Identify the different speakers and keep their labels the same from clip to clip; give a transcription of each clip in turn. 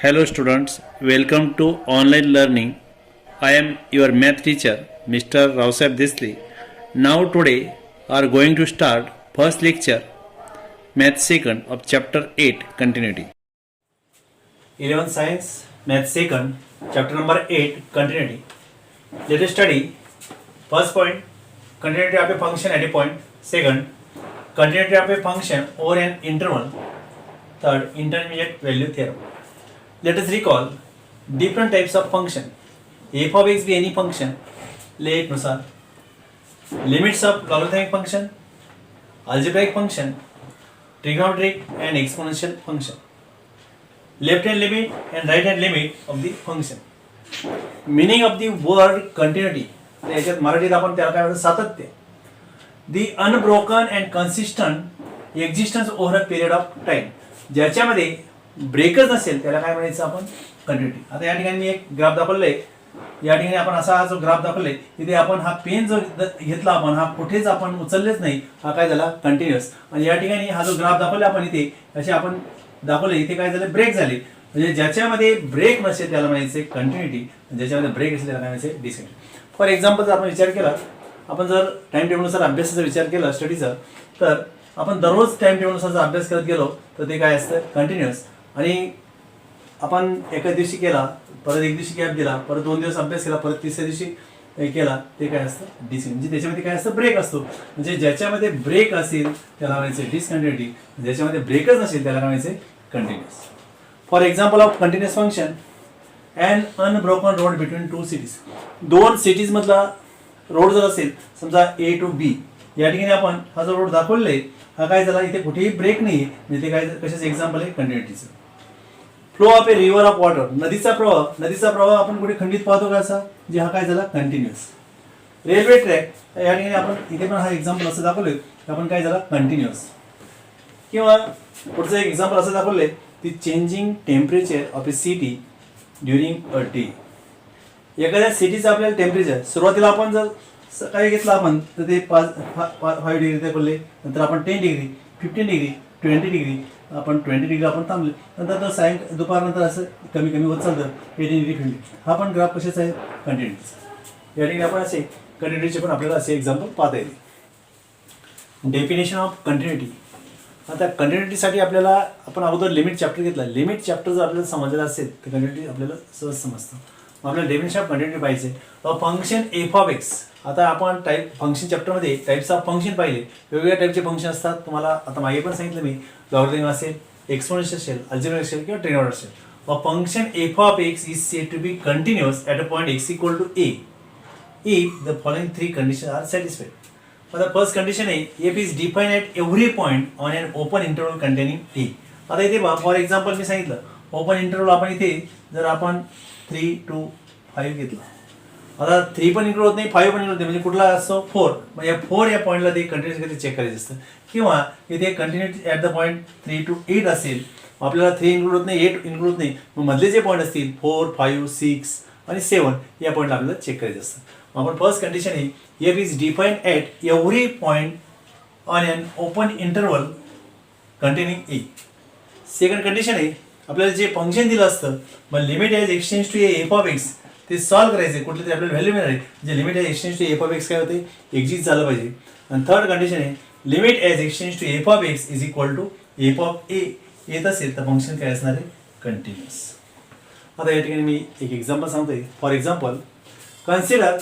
Speaker 1: Hello students, welcome to online learning. I am your math teacher, Mr. Rausab Disli. Now today are going to start first lecture, Math second of chapter 8 continuity. 11th Science, Math second, chapter number 8 continuity. Let us study first point, continuity of a function at a point. Second, continuity of a function over an interval. Third, intermediate value theorem. Let us recall different types of function. F of x be any function, let नुसार. Limits of logarithmic function, algebraic function, trigonometric and exponential function. Left hand limit and right hand limit of the function. Meaning of the word continuity. याच्यात मराठीत आपण त्याला काय म्हणतो सातत्य. The unbroken and consistent existence over a period of time. ज्याच्यामध्ये ब्रेकच नसेल त्याला काय म्हणायचं आपण कंटिन्युटी. आता या ठिकाणी मी एक ग्राफ दाखवलाय. या ठिकाणी आपण असा हा जो ग्राफ दाखवलाय तिथे आपण हा पेन जो घेतला आपण हा कुठेच आपण उचललेच नाही. हा काय झाला कंटिन्युअस. आणि या ठिकाणी हा जो ग्राफ दाखवला आपण इथे असे आपण दाखवले इथे काय झालं ब्रेक झाले. म्हणजे ज्याच्यामध्ये ब्रेक नसेल त्याला म्हणायचे कंटिन्युटी, ज्याच्यामध्ये ब्रेक असेल त्याला म्हणायचे डिसकंटिन्युटी. फॉर एक्झाम्पल जर आपण विचार केला, आपण जर टाइम टेबलनुसार अभ्यासाचा विचार केला स्टडीचा, तर आपण दररोज टाइम टेबलनुसार जर अभ्यास करत गेलो तर ते काय असतं कंटिन्युअस. आणि आपण एका दिवशी केला, परत एक दिवशी गॅप दिला, परत 2 दिवस अभ्यास केला, परत तिसऱ्या दिवशी केला, ते काय असतं डिसकंटिन्युटी. म्हणजे त्याच्यामध्ये काय असतं ब्रेक असतो. म्हणजे ज्याच्यामध्ये ब्रेक असेल त्याला म्हणायचे डिसकंटिन्युटी, ज्याच्यामध्ये ब्रेकच नसेल त्याला म्हणायचे continuous. For example of continuous function, an unbroken road between 2 cities. 2 cities मधला रोड जर असेल समजा A to B, या ठिकाणी आपण हा जो रोड दाखवलेला आहे हा काय झाला इथे कुठेही ब्रेक नाही. म्हणजे ते काय कशाचं एक्झाम्पल आहे कंटिन्युटीचं. Flow of a river of water, नदीचा प्रवाह आपण कुठे खंडित पाहतो का असा, जे हा काय झाला कंटिन्युअस. रेल्वे ट्रॅक या ठिकाणी आपण इथे पण हा एक्झाम्पल असं दाखवलंय आपण काय झाला कंटिन्युअस. किंवा पुढचं एक एक्झाम्पल असं दाखवलंय ती changing temperature of A city during a day. एखाद्या सिटीचं आपल्याला टेम्परेचर सुरुवातीला आपण जर सकाळी घेतलं आपण तर ते 5 डिग्री ते पडले, नंतर आपण 10 डिग्री 15 डिग्री 20 डिग्री आपण 20 डिग्री आपण थांबले, नंतर तर दुपारनंतर असं कमी कमी होत चालतं 18 डिग्री 50. हा पण ग्राफ कशाचा आहे कंटिन्युटीचा. या ठिकाणी आपण असे कंटिन्युटीचे पण आपल्याला असे एक्झाम्पल पाहता येईल. Definition of continuity. आता कंटिन्युटीसाठी आपल्याला आपण अगोदर लिमिट चॅप्टर घेतला. लिमिट चॅप्टर जर आपल्याला समजलेला असेल तर कंटिन्युटी आपल्याला सहज समजतं. आपल्याला डेफिनेशन ऑफ कंटिन्युटी पाहिजे. Function F of x. आता आपण फंक्शन चॅप्टरमध्ये टाइप्स ऑफ फंक्शन पाहिले. वेगवेगळ्या टाईपचे फंक्शन असतात. तुम्हाला आता मागे पण सांगितलं मी, लॉगरिथम असेल, एक्सपोनेन्शियल असेल, अल्जेब्रिक असेल किंवा ट्रिगोनोमेट्रिक असेल. Function F of x is said to be continuous at a point x equal to A if the following 3 conditions are satisfied. The first condition is f is defined at every point on an open interval containing a. आता इथे बघा for example मी सांगितलं open interval आपण इथे जर आपण 3 to 5 घेतला, आता 3 पण इन्क्लूड होत नाही 5 पण इन्क्लूड होते, म्हणजे कुठला असतो 4. म्हणजे 4 या पॉईंटला ते कंटिन्युअस कधी चेक करायचं असतं. किंवा इथे continuity at the point 3 to 8 असेल, आपल्याला 3 इन्क्लूड होत नाही 8 इन्क्लूड होत नाही, मग मधले जे पॉईंट असतील 4 5 6 आणि 7 या पॉईंटला आपल्याला चेक करायचं असतं. आपण फर्स्ट कंडिशन आहे f is defined at every point on an open interval containing A. Second condition आहे आपल्याला जे फंक्शन दिलं असतं मग limit as X tends to F of X ते सॉल्व्ह करायचे, कुठले तरी आपल्याला व्हॅल्यू मिळणार आहे. जे limit as X tends to F of x काय होते एक्झिस्ट झालं पाहिजे. आणि थर्ड कंडिशन आहे limit as X tends to F of x is equal to F of ए येत असेल तर फंक्शन काय असणार आहे कंटिन्युअस. आता या ठिकाणी मी एक एक्झाम्पल सांगतोय. For example consider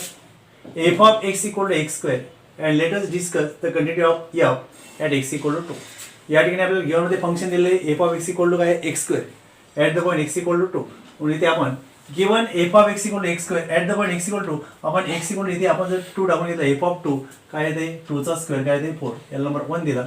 Speaker 1: f of x equal to x square and let us discuss the continuity of f at x equal to 2. या ठिकाणी आपल्याला गिवन मध्ये फंक्शन दिले f of x equal to काय x square at the point x equal to 2. म्हणून इथे आपण given f of x equal to x square at the point x equal to 2 आपण x equal to इथे आपण जर 2 टाकून घेतला f of 2 काय येते 2 चा स्क्वेअर काय येते 4. याला नंबर 1 दिला.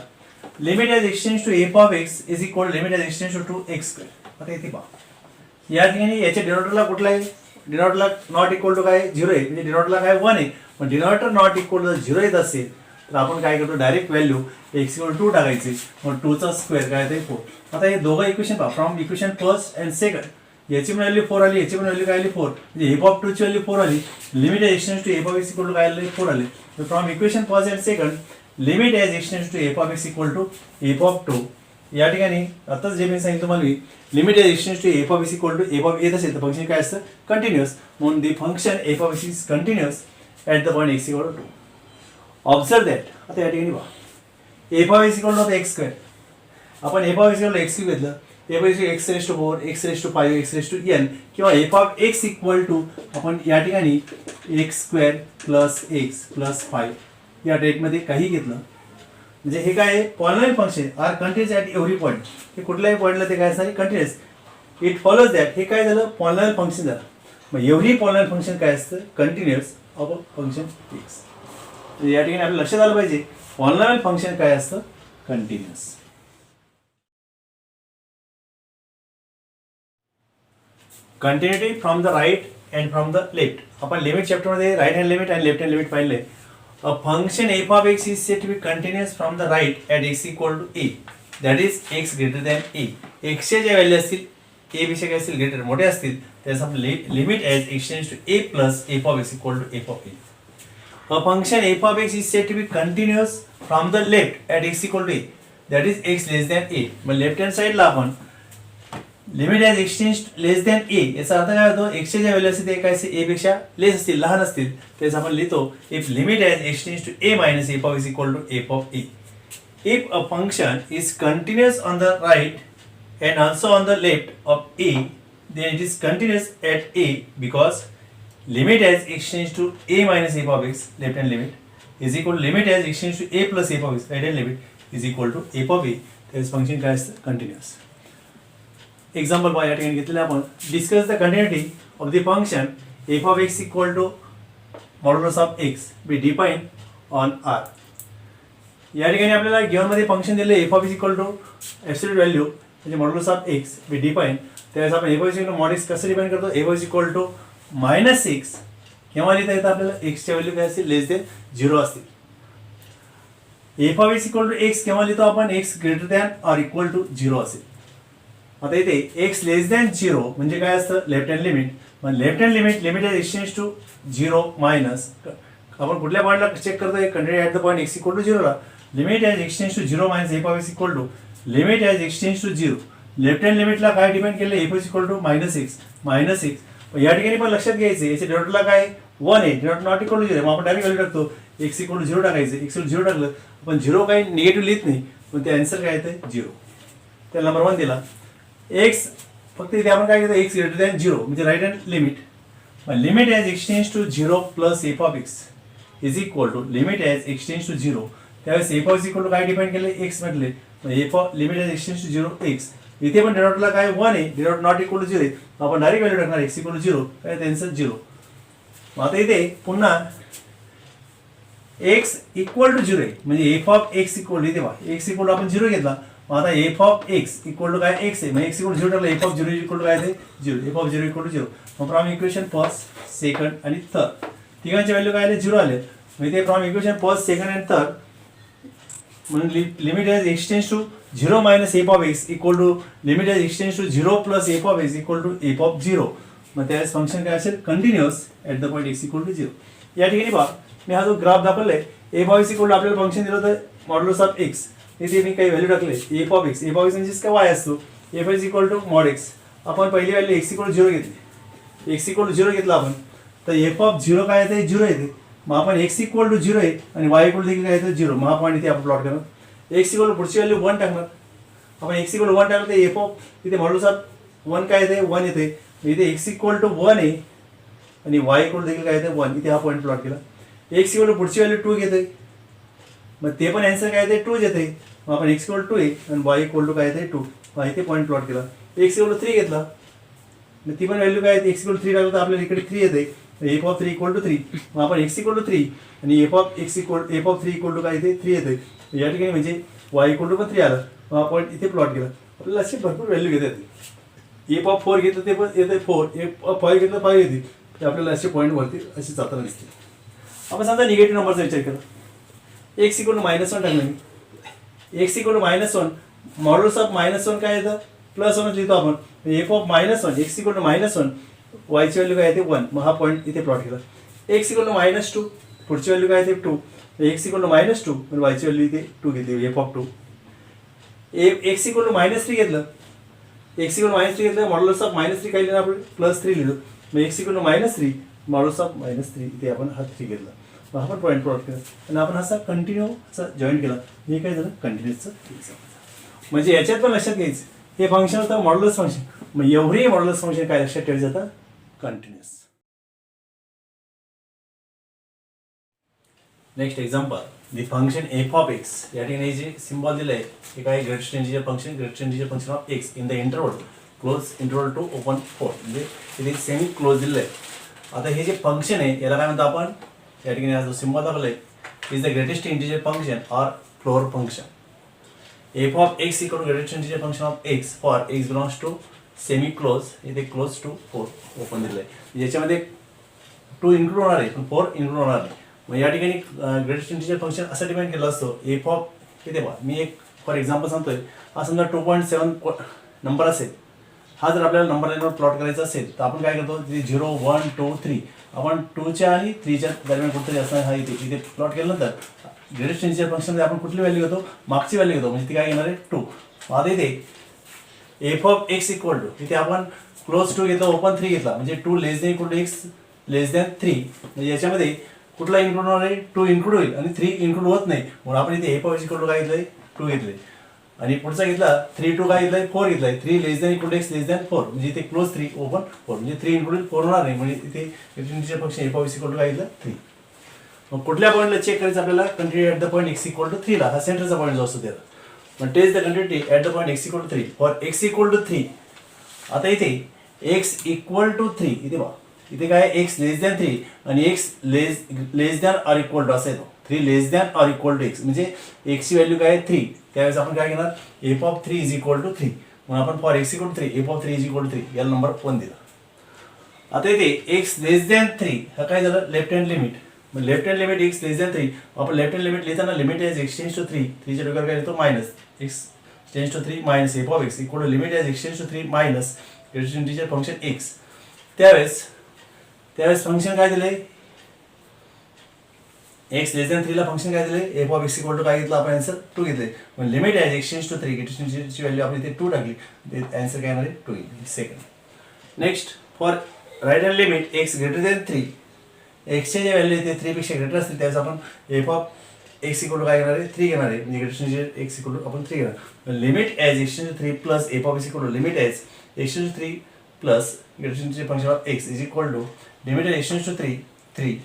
Speaker 1: Limit as X tends to f of x is equal to limit as X tends to x square. आता इथे पहा या ठिकाणी याच्या डिनोमिनेटरला कुठला आहे, डिनोमिनेटरला नॉट इक्वल टू काय 0 आहे, म्हणजे डिनोमिनेटरला काय 1 आहे. पण डिनोमिनेटर नॉट इक्वल टू 0 येत असेल तर आपण काय करतो डायरेक्ट व्हॅल्यू x इक्वल 2 टाकायची, मग 2 चा स्क्वेअर काय येते 4. आता हे दोघं इक्वेशन पहा from equation first and second याची पण व्हॅल्यू 4 आली, याची पण व्हॅल्यू काय आली 4, म्हणजे एफ ऑफ 2 ची व्हॅल्यू 4 आली. Limit as X tends to F of x equal to काय आले 4 आले. From equation first and second limit as X tends to F of x equal to F of 2 या ठिकाणी आताच जे मी सांगितलं तुम्हाला limit as X tends to F of x equal to F of येत असेल तर फंक्शन काय असतं कंटिन्युअस, म्हणून the function F of x is continuous at the point x equal to 2. Observe that. आता या ठिकाणी पहा F of x equal to X square, आपण F of x equal to X cube घेतलं, F of X raise to 4 X raise to 5 X raise to N, किंवा F of x equal to आपण या ठिकाणी X square plus X plus 5 या टाईपमध्ये काही घेतलं म्हणजे हे काय आहे polynomial function are continuous at every point. हे कुठल्याही पॉईंटला ते काय असणार कंटिन्युअस. इट फॉलोज दॅट हे काय झालं पॉलिनॉमियल फंक्शन झालं. मग एव्हरी पॉलिनॉमियल फंक्शन काय असतं continuous of a function x. या ठिकाणी आपल्याला लक्षात आलं पाहिजे पॉलिनॉमियल फंक्शन काय असतं continuous. Continuity from the right and from the left. आपण लिमिट चॅप्टरमध्ये राईट हँड लिमिट आणि लेफ्ट हँड लिमिट पाहिले. A function f of x is said to be continuous from the right at x equal to a, that is x greater than a. x च्या ज्या value असतील a पेक्षा काय असतील greater मोठे असतील त्यास आपण limit as X tends to a plus f of x equal to f of a. A function f of x is said to be continuous from the left at x equal to a, that is x less than a. मग left hand साइडला आपण limit as x tends लेस than ए याचा अर्थ काय होतो एक्सच्या ज्या value असतील ते काय असते ए पेक्षा लेस असतील लहान असतील त्यास आपण लिहितो if limit as X tends to A minus F of is equal to F of A. If a function is continuous on the right and also on the left of A then it is continuous at A because limit as X tends to A minus F of X left hand limit is equal limit as X tends to A plus F of X right hand limit is equal to F of ए. त्याच function काय असतं continuous. Example बघा या ठिकाणी घेतलेलं आपण discuss the continuity of the function F of x equal to modulus of X be define on R. या ठिकाणी आपल्याला गिव्हनमध्ये फंक्शन दिले F of x equal to absolute value म्हणजे modulus of X be define. त्यावेळेस आपण F of x equal mod X कसं define करतो F of x equal to minus X केव्हा लिहिता येतं आपल्याला एक्सच्या व्हॅल्यू काय असतील लेस दॅन 0 असतील. F of x equal to X केव्हा लिहितो आपण X greater than or equal to 0 असेल. आता इथे एक्स लेस दॅन 0 म्हणजे काय असतं लेफ्ट हँड लिमिट. मग left hand limit limit as X tends to 0 minus आपण कुठल्या पॉईंटला चेक करतो continue at the point x equal to 0 ला limit as X tends to 0 minus F of x equal to limit as X tends to 0. Left hand लिमिटला काय depend केलं F X equal to minus X. या ठिकाणी पण लक्षात घ्यायचं याच्या डिनॉटला काय 1 आहे डिनॉट नॉट इक्वल टू 0. मग आपण डायरेक्ट व्हॅल्यू टाकतो एक्स इक्वल टू 0 टाकायचं एक्स इक्वल 0 टाकलं आपण 0 काही निगेटिव्ह लिहित नाही पण ते आन्सर काय येतं 0. त्याला नंबर 1 दिला. एक्स फक्त इथे आपण काय घेतो एक्स ग्रेटर दॅन 0 म्हणजे right hand limit. Limit as X tends to 0 plus F of x is equal to limit as X tends to 0. त्यावेळेस F of x equal to काय डिफाईन केले एक्स म्हटले F of limit as X tends to 0 X. इथे पण डिनॉटला काय 1 आहे डिनॉट not equal to 0 आपण direct value टाकणार एक्स इक्वल टू 0 काय त्यांचं 0. मग आता इथे पुन्हा एक्स इक्वल टू 0 आहे म्हणजे एफ ऑफ एक्स इक्वल इथे पहा एक्स इक्वल टू आपण 0 घेतला. मग आता F of x equal to काय एक्स आहे मग एक्स इक्वल टू 0 टाकलं एफ ऑफ 0 इक्वल टू काय आहे 0 एफ ऑफ 0 इक्वल टू 0. मग फ्रॉम इक्वेशन फर्स्ट सेकंड आणि थर्ड तिघांचे व्हॅल्यू काय आले 0 आले. मग इथे from equation first second and third म्हणून limit as X tends to 0 minus F of x equal to limit as X tends to 0 plus F of x equal to F of 0. मग त्यावेळेस फंक्शन काय असेल continuous at the point x equal to 0. या ठिकाणी पहा मी हा जो ग्राफ दाखवलाय F of x equal to आपल्याला फंक्शन दिलं होतं मॉड्युलस ऑफ एक्स. इथे मी काही व्हॅल्यू टाकले एफ ऑफ एक्स म्हणजेच काय वाय असतो F X equal to mod X. आपण पहिली व्हॅल्यू एक्स इक्वल टू 0 घेतली एक्स इक्वल टू 0 घेतला आपण तर एफ ऑफ 0 काय येते 0 येते. मग आपण एक्स इक्वल टू 0 आहे आणि वाय इक्वल देखील काय येतं 0. मग हा पॉईंट इथे आपण प्लॉट करणार एक्स इक्वल टू पुढची व्हॅल्यू 1 टाकणार आपण एक्स इक्वल टू 1 टाकलं तर एफ ऑफ इथे मॉड्युलस ऑफ 1 काय येते 1 येते. इथे एक्स इक्वल टू 1 आहे आणि वाय इक्वल देखील काय येते 1 इथे हा पॉईंट प्लॉट केला. एक्स इक्वल टू पुढची व्हॅल्यू 2 घेते मग ते पण आन्सर काय येते 2 येते. मग आपण एक्स इक्वल टू आहे आणि वाय इक्वल टू काय येते 2 मग इथे पॉईंट प्लॉट केला. एक्स इक्वल टू 3 घेतला मग ती पण व्हॅल्यू काय येते एक्स इक्वल टू 3 टाकलं तर आपल्याला इकडे 3 येते एफ ऑफ 3 इक्वल टू 3. मग आपण एक्स इक्वल टू 3 आणि एफ ऑफ 3 इक्वल टू काय येते 3 येते. या ठिकाणी म्हणजे वाय इक्वल टू पण 3 आलं मग आपण इथे प्लॉट केला. आपल्याला अशी भरपूर व्हॅल्यू घेता येते. एफ ऑफ 4 घेतलं ते पण येते 4 एफ ऑफ 5 घेतलं 5 येते तर आपल्याला असे पॉईंट वरती असे जाताना दिसते. आपण समजा निगेटिव्ह नंबरचा विचार केला एक्स इक्वल टू -1 टाकलं मी X equal to -1 modulus of -1 काय येतं +1 लिहितो आपण F of -1 X equal to -1 वायची व्हॅल्यू काय येते 1 मग हा पॉईंट इथे प्लॉट केला. एक्स इक्वल टू -2 पुढची व्हॅल्यू काय येते 2 एक्स इक्वल टू -2 आणि वायची व्हॅल्यू इथे 2 घेतली F of 2. X equal to -3 घेतलं, एक्स इक्वल -3 घेतलं, मॉड्युलस ऑफ -3 काय लिहिलं आपण +3 लिहिलं. मग X equal to -3 modulus of -3 इथे आपण हा 3 घेतला. मग आपण पॉईंट प्लॉट केला आणि आपण असा कंटिन्यू असा जॉईन केला. हे काय झालं कंटिन्यूसचं एक्झाम्पल. म्हणजे याच्यात पण लक्षात घ्यायचं हे फंक्शन होतं मॉड्युलस फंक्शन. मग एव्हरी मॉड्युलस फंक्शन काय लक्षात ठेवायचं जातं continuous. Next example the function F of X. या ठिकाणी जे सिम्बॉल दिलं आहे हे काय greatest integer function of X in the interval close interval two open 4 म्हणजे इथे सेमी क्लोज दिलेलं आहे. आता हे जे फंक्शन आहे याला काय म्हणतो आपण या ठिकाणी हा जो सिम्बॉल दाखवला आहे is the greatest integer function or floor function. F of x equal to greatest integer function of X for X belongs to semi close इथे क्लोज टू 4 ओपन दिलं आहे. याच्यामध्ये 2 इन्क्लूड होणार आहे पण 4 इन्क्लूड होणार नाही. मग या ठिकाणी ग्रेटेस्ट इंटिजर फंक्शन असं डिफाईन केलं असतो एफ ऑफ किती बघा मी एक फॉर एक्झाम्पल सांगतोय हा समजा 2.7 नंबर असेल. हा जर आपल्याला नंबर लाईनवर प्लॉट करायचा असेल तर आपण काय करतो 0 1 2 3 आपण 2च्या आणि 3च्या दरम्यान कुठेतरी असणार हा इथे प्लॉट केल्यानंतर ग्रेटेस्ट इंटिजर फंक्शनमध्ये आपण कुठली व्हॅल्यू घेतो मागची व्हॅल्यू घेतो म्हणजे ती काय घेणार आहे 2. आता इथे F of x equal to इथे आपण क्लोज 2 घेतला ओपन 3 घेतला म्हणजे 2 less than equal to X less than 3 म्हणजे याच्यामध्ये कुठला इन्क्लूड होणार आहे 2 इन्क्लूड होईल आणि 3 इन्क्लूड होत नाही म्हणून आपण इथे F of x equal to काय घेतलंय 2 घेतले आणि पुढचा घेतला 3 2 काय घेतलाय 4 घेतलाय 3 less than equal to X less than 4 म्हणजे इथे क्लोज 3 ओपन 4 म्हणजे 3 इन्क्लूड 4 होणार नाही म्हणजे इथे integer function F of x equal to काय घेतलं 3. मग कुठल्या पॉईंटला चेक करायचं आपल्याला continue at the point x equal to 3 ला हा सेंटरचा पॉईंट जो असतो त्याला मग test the continuity at the point x equal to 3 for x equal to 3. आता इथे एक्स इक्वल टू 3 इथे बघा इथे काय एक्स लेस दॅन 3 आणि X less than or equal to असा येतो 3 less than or equal to X म्हणजे एक्सची व्हॅल्यू काय आहे 3. त्यावेळेस आपण काय घेणार F of 3 is equal to 3 म्हणून आपण for x equal to 3 F of 3 is equal to 3 याला नंबर 1 दिला. आता इथे एक्स लेस दॅन 3 हा काय झालं लेफ्ट हँड लिमिट. मग left hand limit X less than 3 आपण लेफ्ट हँड लिमिट लिहिताना limit as x tends to 3 3च्या डोक्यावर काय येतो minus X tends to 3 minus F of x equal to limit as x tends to 3 minus greatest integer function X. त्यावेळेस function काय दिले x less than 3 ला function काय दिले F of x equal to काय घेतलं आपण आन्सर 2 घेतले. मग limit as x tends to 3 greatest इंटिजरची व्हॅल्यू आपण इथे 2 टाकली आन्सर काय येणार आहे 2 येईल second. Next for right hand limit x greater than 3 एक्सचे जे व्हॅल्यू येते 3 पेक्षा ग्रेटर असतील त्यावेळेस आपण F of x equal to काय घेणार आहे 3 घेणार आहे म्हणजे greatest integer x equal to आपण 3 घेणार. Limit as x tends to 3 plus F of x equal to limit as x tends to 3 plus greatest integer function of x is equal to limit as x tends to 3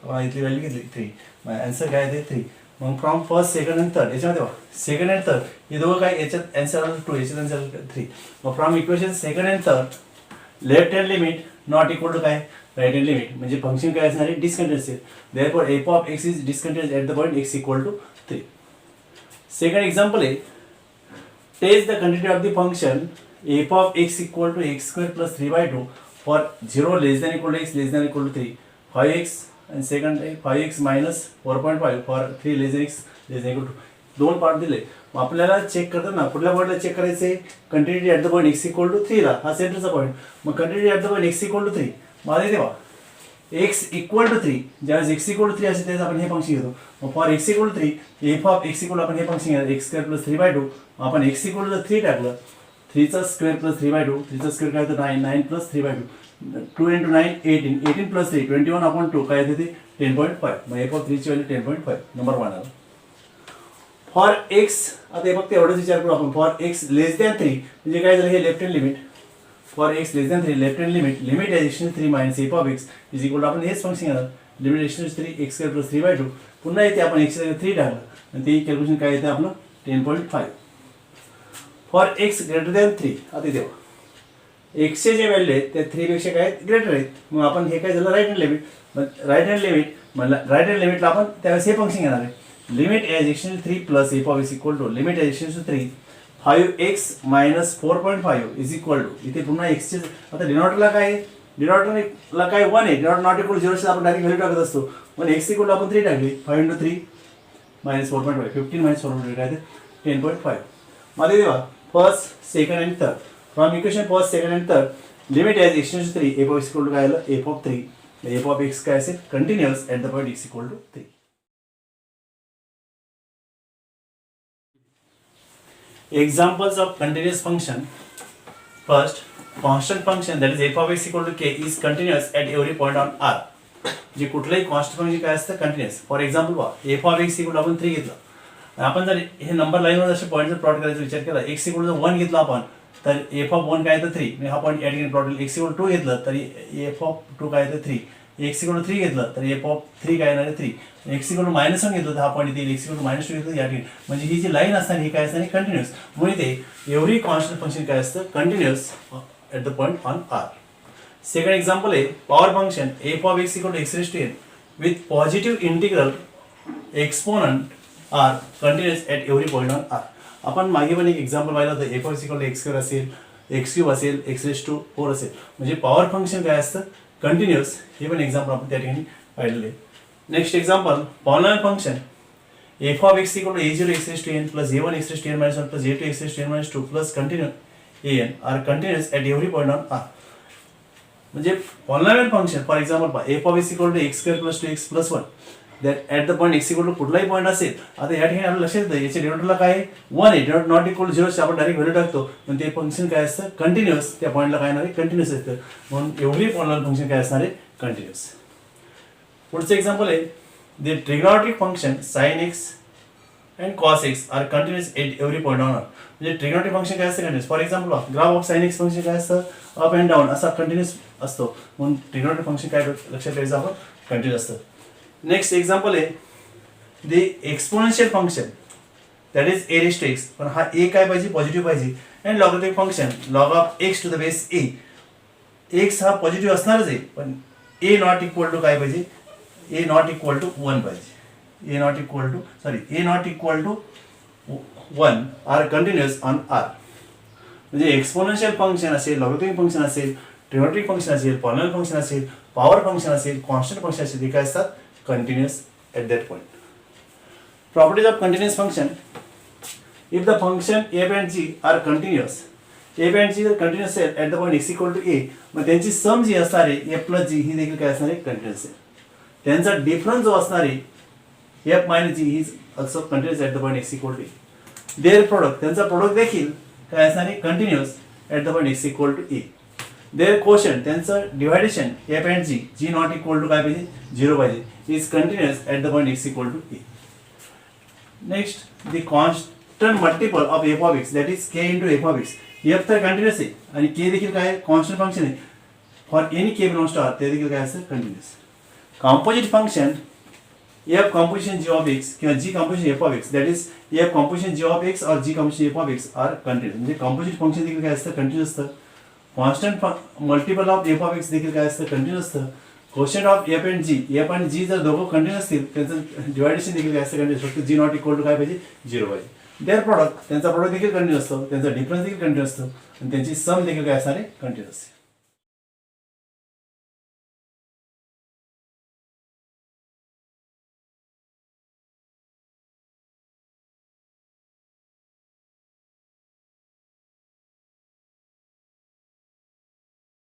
Speaker 1: इथली value घेतली 3 मग answer काय येते 3. मग from first second and third याच्यामध्ये बघा second and third हे दोघं काय याच्यात आन्सर आलं 2 याच्यात आन्सर 3. मग from equation second and third left hand limit not equal to काय राईट हँड लिमिट म्हणजे फंक्शन काय असणार आहे डिस्कंटिन्युअस आहे. Therefore F of x is discontinuous at the point x equal to 3. Second example आहे test the continuity of the function F of x equal to X square plus 3/2 for 0 less than equal to X less than equal to 3 5x and second 5x minus 4.5 for 3 less than x less than equal to 2 part दिले. मग आपल्याला check करताना कुठल्या पॉईंटला check करायचे continuity at the point x equal to 3 ला हा सेंटरचा पॉईंट. मग continuity at the point x equal to 3 माझे तेव्हा एक्स इक्वल टू 3 ज्यावेळेस एक्स इक्वल टू 3 असेल त्यावेळेस आपण हे फंक्शन घेतो. मग for x equal to 3 F of x equal आपण हे फंक्शन घेणार एक्स स्क्वेअर प्लस 3/2 आपण एक्स इक्वल टू 3 टाकलं 3चा स्क्वेअर प्लस 3/2 3चा स्क्वेअर काय होतं 9 प्लस 3/2 2 into 9 18 18 plus 3 21/2 काय येते ते 10.5 मग एफ ऑफ 3 ची व्हॅल्यू 10.5 नंबर 1 आला. फॉर एक्स आता हे फक्त एवढंच विचार करू आपण फॉर एक्स लेस दॅन 3 म्हणजे काय झालं हे left hand limit for x less than 3 left hand limit as 3 minus F of x is equal to आपण हेच फंक्शन घेणार limit as 3 x square plus 3/2 पुन्हा येते आपण एक्स 3 टाकलं आणि ते कॅल्क्युलेशन काय येते आपलं 10.5. फॉर एक्स ग्रेटर दॅन 3 आता इथे एक्सचे जे व्हॅल्यू आहेत त्या 3 पेक्षा काय ग्रेटर आहेत मग आपण हे काय झालं राईट हँड लिमिट. मग राईट हँड लिमिटला आपण त्यावेळेस हे फंक्शन घेणार आहे limit as x 3 plus F of x equal to limit as x 3 5x minus 4.5 is equal to इथे पुन्हा एक्सचे आता डिनॉमिनेटरला काय 1 आहे डिनॉट नॉट इक्वल 0 आपण डायरेक्ट व्हॅल्यू टाकत असतो. मग एक्स इक्वल टू आपण 3 टाकली 5 into 3 मायनस 4.5 15 मायनस 4.5 काय ते 10.5. मध्ये देवा first second and third from equation first second and third limit as x 3 F of x equal to काय आलं f of 3 F of x काय असेल continuous at the point x equal to 3. Examples of continuous function. First, constant function that is f of x equal to k is continuous at every point on r. जे कुठलंही constant function काय असतं continuous. For example पहा F of x equal आपण 3 घेतलं. आपण जर हे नंबर लाईनवर असे पॉईंट जर प्लॉट करायचा विचार केला एक्स इक्वल टू 1 घेतला आपण तर एफ ऑफ 1 काय तर 3 म्हणजे हा पॉईंट या ठिकाणी प्लॉट केला. एक्स इक्वल 2 घेतलं तरी एफ ऑफ 2 काय तर 3. एक्स इक्वल टू 3 घेतलं तर एफ ऑफ 3 काय येणार आहे 3. एक्स इक्वल टू -1 घेतलं तर हा पॉईंट येईल. एक्स इक्वल टू -2 घेतलं या ठिकाणी म्हणजे ही जी लाईन असणार ही काय असणार कंटिन्युअस. म्हणून ते एव्हरी कॉन्स्टंट फंक्शन काय असतं continuous at the point on R. Second example is power function f of x equal to x raised to n with positive integral exponent r continuous at every point on R. आपण मागे पण एक example पाहिलं होतं f of x equal to x square असेल x cube असेल x raised to 4 असेल म्हणजे पॉवर फंक्शन काय असतं कंटिन्युअस. हे पण एक्झाम्पल आपण त्या ठिकाणी पाहिलेले. Next example polynomial function f of x equal to a0 x raised to n plus a1 x raised to n minus 1 plus a2 x raised to n minus 2 plus continue an are continuous at every point on R. म्हणजे polynomial function for example f of x equal to x square plus 2x plus 1 that at the point x equal to कुठलाही point असेल. आता या ठिकाणी आपल्याला लक्षात येतं याच्या डेरिव्हेटिव्हला काय 1 आहे डेरिव्हेटिव्ह नॉट इक्वल टू 0 आपण डायरेक्ट व्हॅल्यू टाकतो पण ते फंक्शन काय असतं कंटिन्युअस. त्या पॉईंटला काय येणार आहे कंटिन्युअस असतं म्हणून एव्हरी पॉलिनॉमियल फंक्शन काय असणार आहे कंटिन्युअस. पुढचं एक्झाम्पल आहे the trigonometric function sin x and cos x are continuous at every point on R. म्हणजे ट्रिग्नॉमेट्रिक फंक्शन काय असतं continuous. For example graph of sin x function काय असतं अप अँड डाऊन असा कंटिन्युअस असतो म्हणून ट्रिग्नॉमेट्रिक फंक्शन काय लक्षात ठेवायचं आपण कंटिन्युअस असतं. नेक्स्ट एक्झाम्पल आहे the exponential function that is a raised to x पण हा a काय पाहिजे पॉझिटिव्ह पाहिजे and logarithmic function log of x to the base a. x हा पॉझिटिव्ह असणारच आहे पण a नॉट इक्वल टू काय पाहिजे a नॉट इक्वल टू 1 पाहिजे. a not equal to 1 are continuous on R. म्हणजे एक्सपोनेन्शियल फंक्शन असेल लॉगॅरिथमिक फंक्शन असेल ट्रिग्नॉमेट्रिक फंक्शन असेल पॉलिनॉमियल फंक्शन असेल पॉवर फंक्शन असेल कॉन्स्टंट फंक्शन असेल ते काय असतात continuous at that point. Properties of continuous function if the function f and g are continuous f and g जर कंटिन्युअस असेल at the point x equal to a मग त्यांची सम जी असणार आहे f प्लस g ही देखील काय असणार आहे कंटिन्युअस आहे. त्यांचा डिफरन्स जो असणार आहे f minus g is also continuous at the point x equal to a. Their product त्यांचा प्रोडक्ट देखील काय असणार आहे continuous at the point x equal to a. Their quotient त्यांचं division f and g not equal to काय पाहिजे 0 पाहिजे is continuous at the point x equal to a. Next the constant multiple of f of x that is k into f of x. f तर continuous आहे आणि k देखील काय constant function आहे for any k belongs to r ते देखील काय असतं continuous. Composite function f composition g of x किंवा g composition f of x that is f composition g of x or g composition f of x are continuous. म्हणजे composite function देखील काय असतं continuous असतं. Constant multiple of f of x देखील काय असतं continuous असतं. क्वोशियंट of f and g f आणि g जर दोघं कंटिन्युअस असतील त्यांचं डिव्हायडेशन देखील काय असतं कंटिन्युअस फक्त g नॉट इक्वल टू काय पाहिजे 0 पाहिजे. देअर प्रॉडक्ट त्यांचा प्रॉडक्ट देखील कंटिन्युअस असतो त्यांचा डिफरन्स देखील कंटिन्युअस असतो आणि त्यांची सम देखील काय असणार आहे कंटिन्युअस.